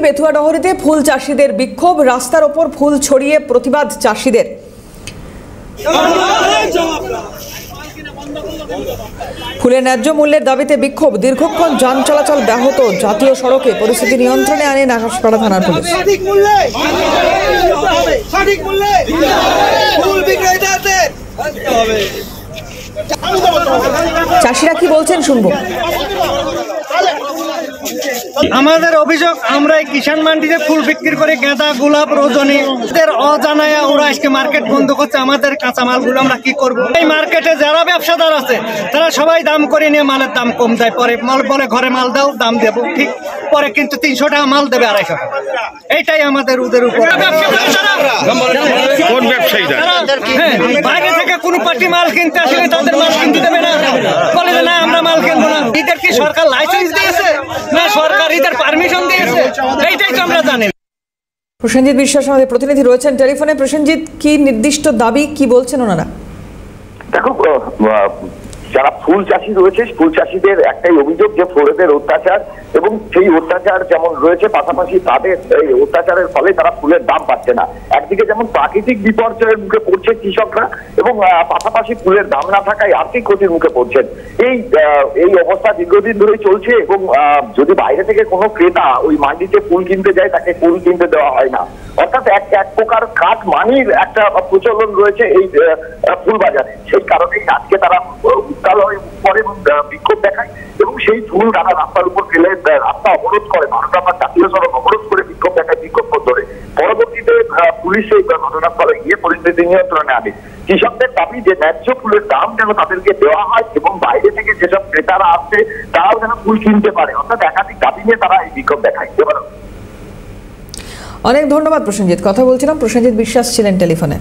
বেথুয়াডহরিতে ফুল চাষিদের বিক্ষোভ, রাস্তার ওপর ফুল ছড়িয়ে প্রতিবাদ চাষিদের। ফুলের ন্যায্য মূল্যের দাবিতে বিক্ষোভ, দীর্ঘক্ষণ যান চলাচল ব্যাহত, জাতীয় সড়কে পরিস্থিতি নিয়ন্ত্রণে আনে নাগাসপাড়া থানার পুলিশ। চাষিরা কি বলছেন শুনবো। আমাদের অভিযোগ, আমরা এই কিষাণ মান্ডিতে ফুল বিক্রি করে গাঁদা, গোলাপ, রজনী অজানায় ওরা আজকে মার্কেট বন্ধ করছে। আমাদের কাঁচামালগুলো আমরা কি করব? এই মার্কেটে যারা ব্যবসাদার আছে তারা সবাই দাম করে নিয়ে মালের দাম কম দেয়, পরে মাল বলে ঘরে মাল দাও, দাম দেবো, ঠিক পরে কিন্তু 300 টাকা মাল দেবে 250 টাকা। এইটাই আমাদের ওদের উপর। বাইরে থেকে কোনো পার্টি মাল কিনতে আসলে তাদের মাল কিনতে দেবে না, বলে যে না আমরা মাল কিনবো না। এদের কি সরকার লাইসেন্স দিয়েছে না সরকার এদের পারমিশন দিয়েছে? এইটাই তো আমরা জানি। প্রসেনজিৎ বিশ্বাস আমাদের প্রতিনিধি রয়েছেন টেলিফোনে। প্রসেনজিৎ, কি নির্দিষ্ট দাবি, কি বলছেন ওনারা? দেখো, যারা ফুল চাষি রয়েছে, ফুল চাষিদের একটাই অভিযোগ যে ফ্লোরেদের অত্যাচার, এবং সেই অত্যাচার যেমন রয়েছে পাশাপাশি তাদের এই অত্যাচারের ফলে তারা ফুলের দাম পাচ্ছে না। একদিকে যেমন প্রাকৃতিক বিপর্যয়ের মুখে পড়ছে কৃষকরা, এবং পাশাপাশি ফুলের দাম না থাকায় আর্থিক ক্ষতির মুখে পড়ছেন। এই অবস্থা দীর্ঘদিন ধরেই চলছে, এবং যদি বাইরে থেকে কোনো ক্রেতা ওই মান্ডিতে ফুল কিনতে যায় তাকে ফুল কিনতে দেওয়া হয় না। অর্থাৎ এক প্রকার কাঠ মানির একটা প্রচলন রয়েছে এই ফুল বাজারে। সেই কারণেই আজকে তারা উত্তাল হয়ে পরে বিক্ষোভ দেখায়, এবং সেই ফুল তারা রাস্তার উপর ফেলে রাস্তা অবরোধ করে, ভারত জাতীয় সড়ক অবরোধ করে বিক্ষোভ দেখায় বিক্ষোভ ধরে। পরবর্তীতে পুলিশ এই ঘটনাস্থলে গিয়ে পরিস্থিতি নিয়ন্ত্রণে আনে। কৃষকদের দাবি যে ন্যায্য ফুলের দাম যেন তাদেরকে দেওয়া হয়, এবং বাইরে থেকে যেসব ক্রেতারা আসছে তারাও যেন ফুল কিনতে পারে। অর্থাৎ একাধিক দাবি নিয়ে তারা এই বিক্ষোভ দেখায়। অনেক ধন্যবাদ প্রসেনজিৎ। কথা বলছিলাম, প্রসেনজিৎ বিশ্বাস ছিলেন টেলিফোনে।